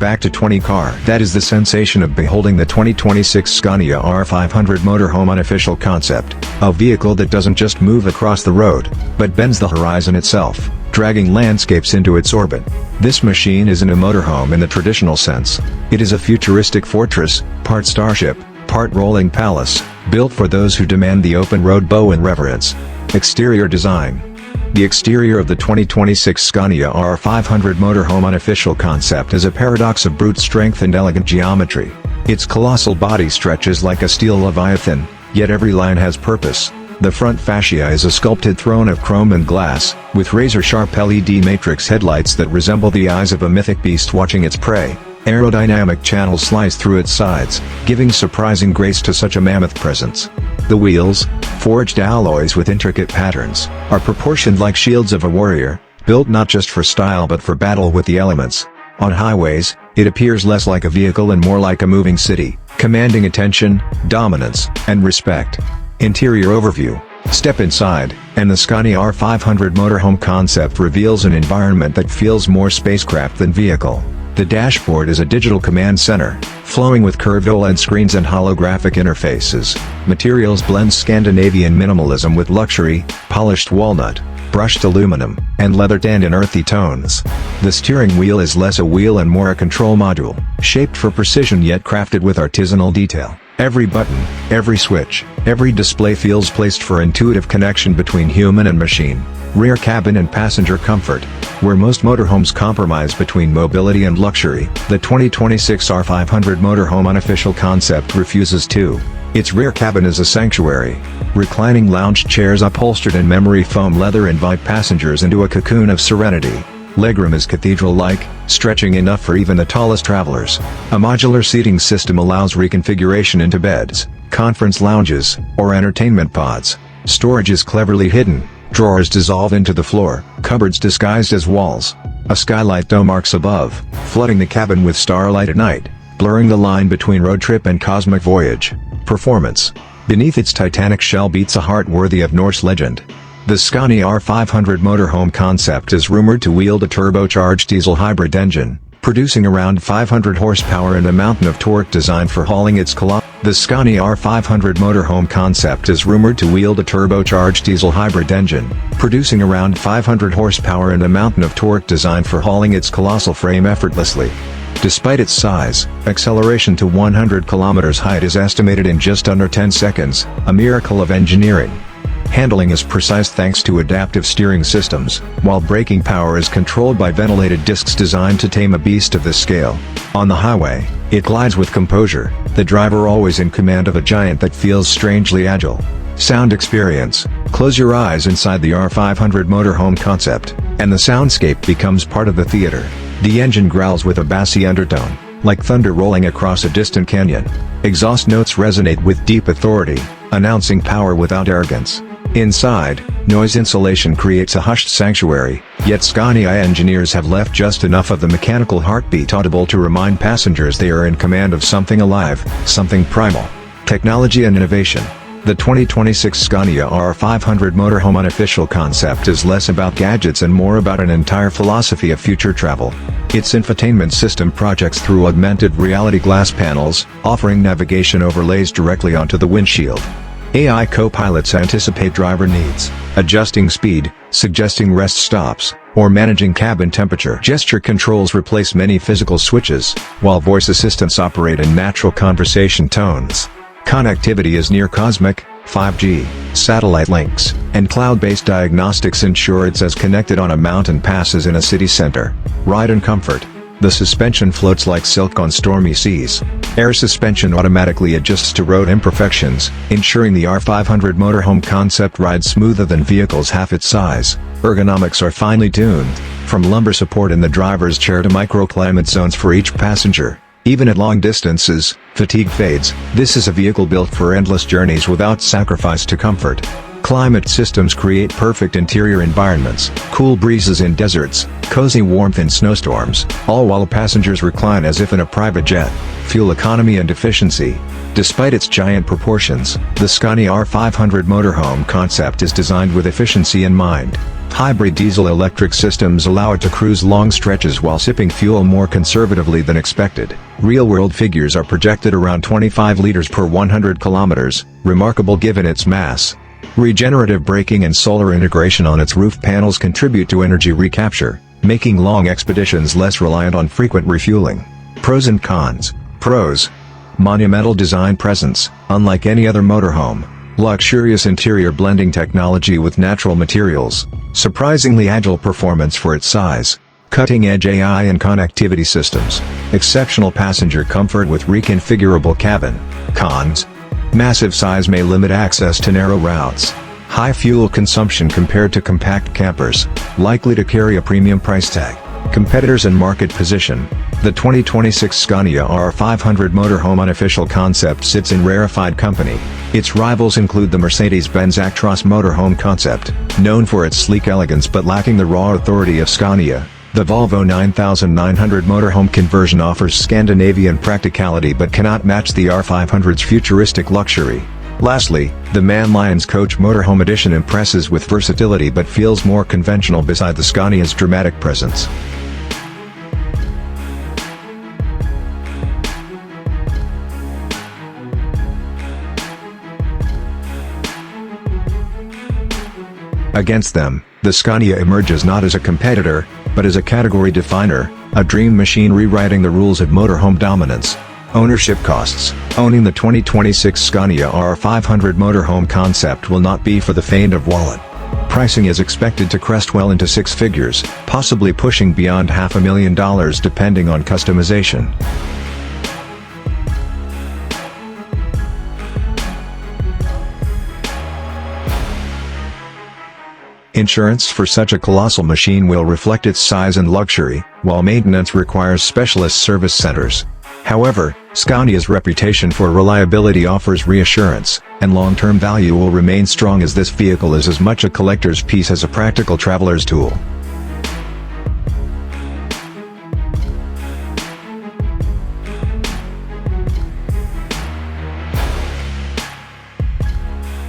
back to 20 car. That is the sensation of beholding the 2026 Scania R500 Motorhome Unofficial concept, a vehicle that doesn't just move across the road, but bends the horizon itself, dragging landscapes into its orbit. This machine isn't a motorhome in the traditional sense. It is a futuristic fortress, part starship, part rolling palace, built for those who demand the open road bow and reverence. Exterior design. The exterior of the 2026 Scania R500 Motorhome Unofficial concept is a paradox of brute strength and elegant geometry. Its colossal body stretches like a steel leviathan, yet every line has purpose. The front fascia is a sculpted throne of chrome and glass, with razor-sharp LED matrix headlights that resemble the eyes of a mythic beast watching its prey. Aerodynamic channels slice through its sides, giving surprising grace to such a mammoth presence. The wheels, forged alloys with intricate patterns, are proportioned like shields of a warrior, built not just for style but for battle with the elements. On highways, it appears less like a vehicle and more like a moving city, commanding attention, dominance, and respect. Interior overview. Step inside, and the Scania R500 Motorhome concept reveals an environment that feels more spacecraft than vehicle. The dashboard is a digital command center, flowing with curved OLED screens and holographic interfaces. Materials blend Scandinavian minimalism with luxury, polished walnut, brushed aluminum, and leather tanned in earthy tones. The steering wheel is less a wheel and more a control module, shaped for precision yet crafted with artisanal detail. Every button, every switch, every display feels placed for intuitive connection between human and machine. Rear cabin and passenger comfort. Where most motorhomes compromise between mobility and luxury, the 2026 R500 Motorhome Unofficial concept refuses to. Its rear cabin is a sanctuary. Reclining lounge chairs upholstered in memory foam leather invite passengers into a cocoon of serenity. Legroom is cathedral-like, stretching enough for even the tallest travelers. A modular seating system allows reconfiguration into beds, conference lounges, or entertainment pods. Storage is cleverly hidden. Drawers dissolve into the floor, cupboards disguised as walls. A skylight dome arcs above, flooding the cabin with starlight at night, blurring the line between road trip and cosmic voyage. Performance. Beneath its titanic shell beats a heart worthy of Norse legend. The Scania R500 Motorhome concept is rumored to wield a turbocharged diesel hybrid engine, producing around 500 horsepower and a mountain of torque designed for hauling its colossal. The Scania R500 Motorhome concept is rumored to wield a turbocharged diesel hybrid engine, producing around 500 horsepower and a mountain of torque designed for hauling its colossal frame effortlessly. Despite its size, acceleration to 100 km height is estimated in just under 10 seconds, a miracle of engineering. Handling is precise thanks to adaptive steering systems, while braking power is controlled by ventilated discs designed to tame a beast of this scale. On the highway, it glides with composure, the driver always in command of a giant that feels strangely agile. Sound experience. Close your eyes inside the R500 Motorhome concept, and the soundscape becomes part of the theater. The engine growls with a bassy undertone, like thunder rolling across a distant canyon. Exhaust notes resonate with deep authority, announcing power without arrogance. Inside, noise insulation creates a hushed sanctuary, yet Scania engineers have left just enough of the mechanical heartbeat audible to remind passengers they are in command of something alive, something primal. Technology and innovation. The 2026 Scania R500 Motorhome Unofficial concept is less about gadgets and more about an entire philosophy of future travel. Its infotainment system projects through augmented reality glass panels, offering navigation overlays directly onto the windshield. AI co-pilots anticipate driver needs, adjusting speed, suggesting rest stops, or managing cabin temperature. Gesture controls replace many physical switches, while voice assistants operate in natural conversation tones. Connectivity is near cosmic. 5G, satellite links, and cloud-based diagnostics ensure it's as connected on a mountain pass as in a city center. Ride and comfort. The suspension floats like silk on stormy seas. Air suspension automatically adjusts to road imperfections, ensuring the R500 Motorhome concept rides smoother than vehicles half its size. Ergonomics are finely tuned, from lumbar support in the driver's chair to microclimate zones for each passenger. Even at long distances, fatigue fades. This is a vehicle built for endless journeys without sacrifice to comfort. Climate systems create perfect interior environments, cool breezes in deserts, cozy warmth in snowstorms, all while passengers recline as if in a private jet. Fuel economy and efficiency. Despite its giant proportions, the Scania R500 Motorhome concept is designed with efficiency in mind. Hybrid diesel-electric systems allow it to cruise long stretches while sipping fuel more conservatively than expected. Real-world figures are projected around 25 liters per 100 kilometers, remarkable given its mass. Regenerative braking and solar integration on its roof panels contribute to energy recapture, making long expeditions less reliant on frequent refueling. Pros and cons. Pros. Monumental design presence. Unlike any other motorhome. Luxurious interior blending technology with natural materials. Surprisingly agile performance for its size. Cutting-edge AI and connectivity systems. Exceptional passenger comfort with reconfigurable cabin. Cons. Massive size may limit access to narrow routes. High fuel consumption compared to compact campers. Likely to carry a premium price tag. Competitors and market position. The 2026 Scania R500 Motorhome Unofficial concept sits in rarefied company. Its rivals include the Mercedes-Benz Actros Motorhome concept, known for its sleek elegance but lacking the raw authority of Scania. The Volvo 9900 Motorhome conversion offers Scandinavian practicality but cannot match the R500's futuristic luxury. Lastly, the Man Lions Coach Motorhome Edition impresses with versatility but feels more conventional beside the Scania's dramatic presence. Against them, the Scania emerges not as a competitor, but as a category definer, a dream machine rewriting the rules of motorhome dominance. Ownership costs. Owning the 2026 Scania R500 Motorhome concept will not be for the faint of wallet. Pricing is expected to crest well into six figures, possibly pushing beyond $500,000 depending on customization. Insurance for such a colossal machine will reflect its size and luxury, while maintenance requires specialist service centers. However, Scania's reputation for reliability offers reassurance, and long-term value will remain strong as this vehicle is as much a collector's piece as a practical traveler's tool.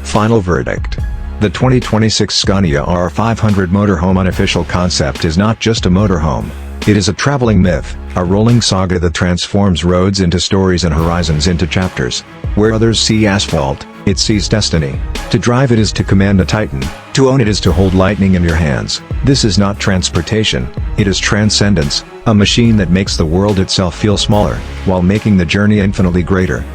Final verdict. The 2026 Scania R500 Motorhome Unofficial concept is not just a motorhome. It is a traveling myth, a rolling saga that transforms roads into stories and horizons into chapters. Where others see asphalt, it sees destiny. To drive it is to command a titan, to own it is to hold lightning in your hands. This is not transportation, it is transcendence, a machine that makes the world itself feel smaller, while making the journey infinitely greater.